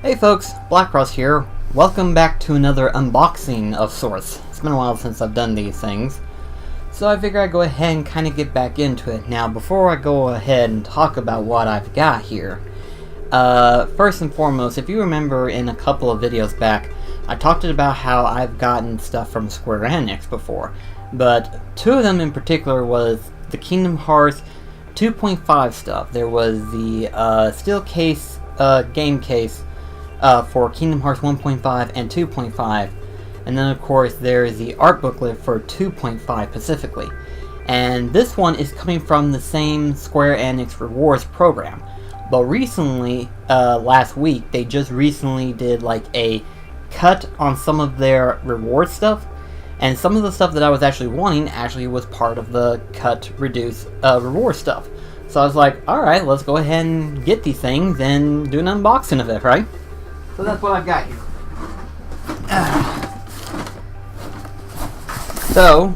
Hey folks, BlackCross here. Welcome back to another unboxing of sorts. It's been a while since I've done these things, so I figure I'd go ahead and kind of get back into it. Now, before I go ahead and talk about what I've got here, first and foremost, if you remember in a couple of videos back, I talked about how I've gotten stuff from Square Enix before, but two of them in particular was the Kingdom Hearts 2.5 stuff. There was the steel case, game case, for Kingdom Hearts 1.5 and 2.5, and then of course there's the art booklet for 2.5 specifically. And this one is coming from the same Square Enix rewards program, but recently, last week, they just recently did like a cut on some of their reward stuff, and some of the stuff that I was actually wanting actually was part of the cut reduce reward stuff. So I was like, alright, let's go ahead and get these things and do an unboxing of it, right? So that's what I've got here. So,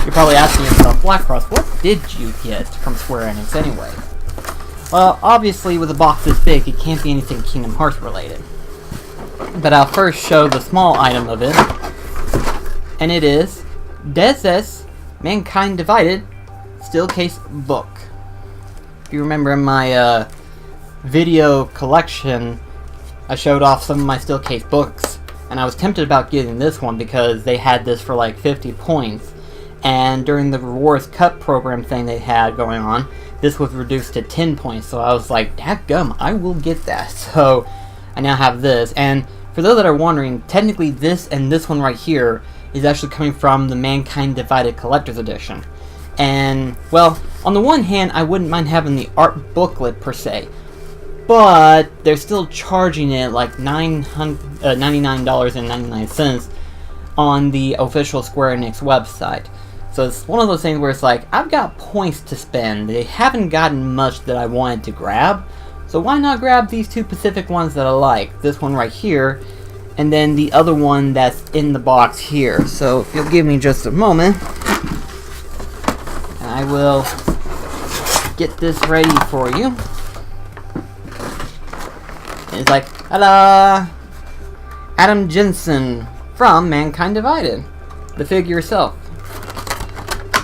you're probably asking yourself, BlackCross, what did you get from Square Enix anyway? Well, obviously with a box this big, it can't be anything Kingdom Hearts related. But I'll first show the small item of it. And it is Deus, Mankind Divided, Steel Case Book. If you remember in my video collection, I showed off some of my steel case books, and I was tempted about getting this one because they had this for like 50 points, and during the rewards cut program thing they had going on, this was reduced to 10 points, so I was like, dadgum, I will get that. So I now have this, and for those that are wondering, technically this and this one right here is actually coming from the Mankind Divided Collector's Edition. And, well, on the one hand, I wouldn't mind having the art booklet per se, but they're still charging it like $99.99 on the official Square Enix website. So it's one of those things where it's like, I've got points to spend. They haven't gotten much that I wanted to grab, so why not grab these two specific ones that I like? This one right here, and then the other one that's in the box here. So if you'll give me just a moment, I will get this ready for you. It's like, hello, Adam Jensen from Mankind Divided, the figure itself.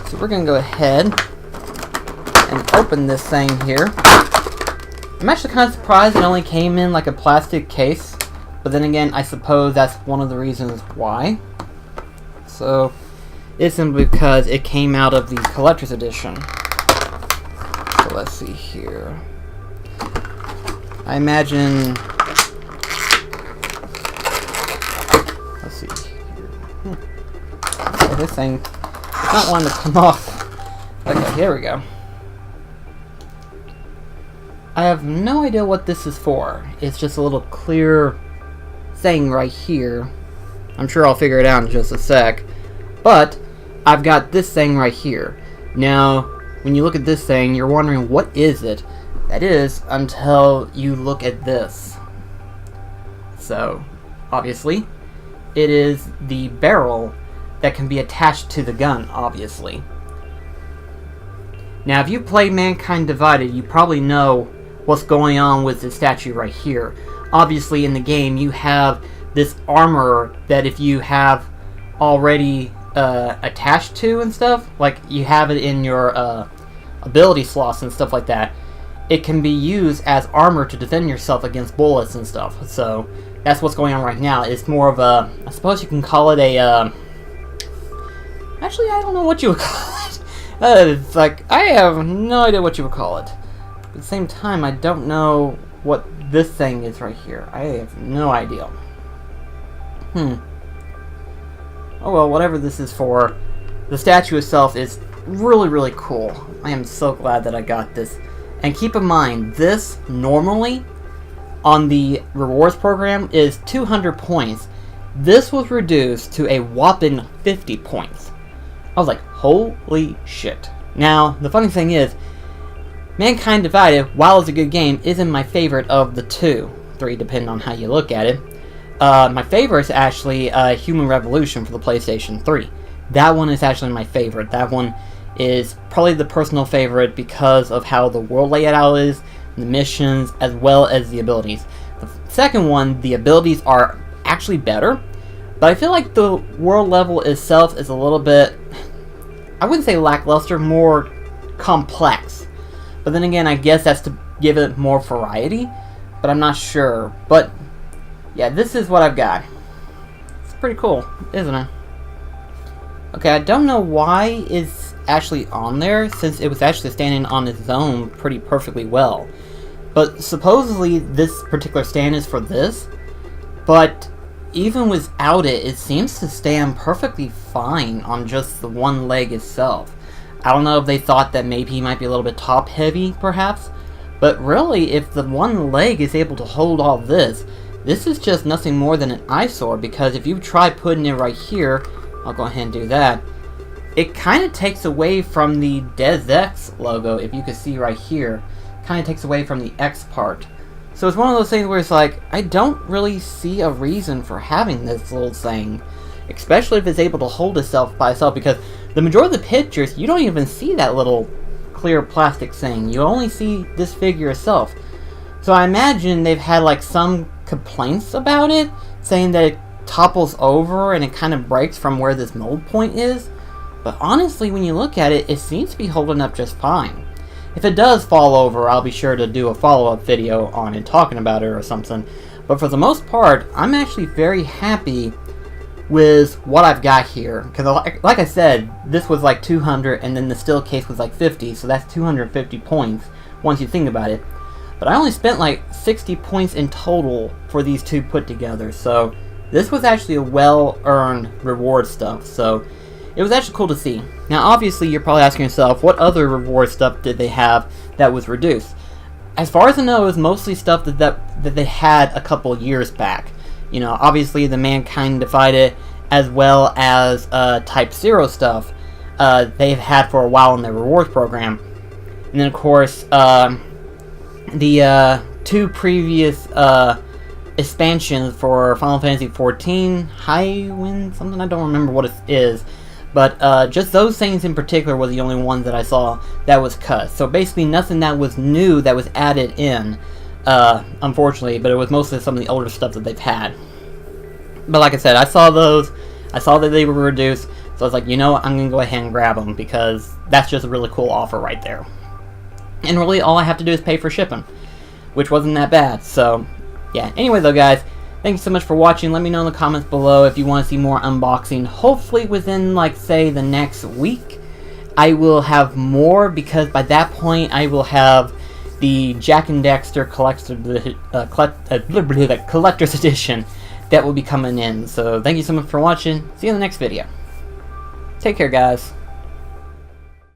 So we're gonna go ahead and open this thing here. I'm actually kind of surprised it only came in like a plastic case, but then again, I suppose that's one of the reasons why. So it's simply because it came out of the collector's edition. So let's see here. I imagine, let's see here. Oh, this thing is not wanting to come off. Okay, here we go. I have no idea what this is for. It's just a little clear thing right here. I'm sure I'll figure it out in just a sec. But I've got this thing right here. Now, when you look at this thing, you're wondering, what is it? That is, until you look at this. So, obviously, it is the barrel that can be attached to the gun, obviously. Now, if you play Mankind Divided, you probably know what's going on with the statue right here. Obviously, in the game, you have this armor that if you have already attached to and stuff, like you have it in your ability slots and stuff like that, it can be used as armor to defend yourself against bullets and stuff. So that's what's going on right now. It's more of a, I suppose you can call it a, actually I don't know what you would call it. It's like, I have no idea what you would call it. But at the same time, I don't know what this thing is right here. I have no idea. Oh well, whatever this is for, the statue itself is really, really cool. I am so glad that I got this. And keep in mind, this normally on the rewards program is 200 points. This was reduced to a whopping 50 points. I was like, holy shit. Now, the funny thing is, Mankind Divided, while it's a good game, isn't my favorite of the two. Three, depending on how you look at it. My favorite is actually Human Revolution for the PlayStation 3. That one is actually my favorite. That one is probably the personal favorite because of how the world layout is, the missions, as well as the abilities. The second one, the abilities are actually better, but I feel like the world level itself is a little bit, I wouldn't say lackluster, more complex. But then again, I guess that's to give it more variety, but I'm not sure. But yeah, this is what I've got. It's pretty cool, isn't it? Okay, I don't know why it's actually on there, since it was actually standing on its own pretty perfectly well. But supposedly this particular stand is for this, but even without it, it seems to stand perfectly fine on just the one leg itself. I don't know if they thought that maybe he might be a little bit top heavy, perhaps, but really, if the one leg is able to hold all this is just nothing more than an eyesore, because if you try putting it right here, I'll go ahead and do that, it kind of takes away from the Deus Ex logo, if you can see right here, kind of takes away from the X part. So it's one of those things where it's like, I don't really see a reason for having this little thing, especially if it's able to hold itself by itself, because the majority of the pictures, you don't even see that little clear plastic thing. You only see this figure itself. So I imagine they've had like some complaints about it, saying that it topples over and it kind of breaks from where this mold point is. But honestly, when you look at it, it seems to be holding up just fine. If it does fall over, I'll be sure to do a follow-up video on it, talking about it or something. But for the most part, I'm actually very happy with what I've got here. Because like I said, this was like 200 and then the still case was like 50. So that's 250 points once you think about it. But I only spent like 60 points in total for these two put together. So this was actually a well-earned reward stuff. So it was actually cool to see. Now obviously you're probably asking yourself, what other reward stuff did they have that was reduced? As far as I know, it was mostly stuff that they had a couple years back. You know, obviously the Mankind Divided, as well as Type 0 stuff, they've had for a while in their rewards program. And then of course, the two previous expansions for Final Fantasy XIV, Highwind, something, I don't remember what it is. But just those things in particular were the only ones that I saw that was cut. So basically nothing that was new that was added in, unfortunately, but it was mostly some of the older stuff that they've had. But like I said, I saw those, I saw that they were reduced, so I was like, you know what, I'm going to go ahead and grab them, because that's just a really cool offer right there. And really all I have to do is pay for shipping, which wasn't that bad. So yeah, anyway though guys, thank you so much for watching. Let me know in the comments below if you want to see more unboxing. Hopefully within, like, say, the next week, I will have more, because by that point I will have the Jak and Daxter Collector's Edition that will be coming in. So thank you so much for watching. See you in the next video. Take care, guys.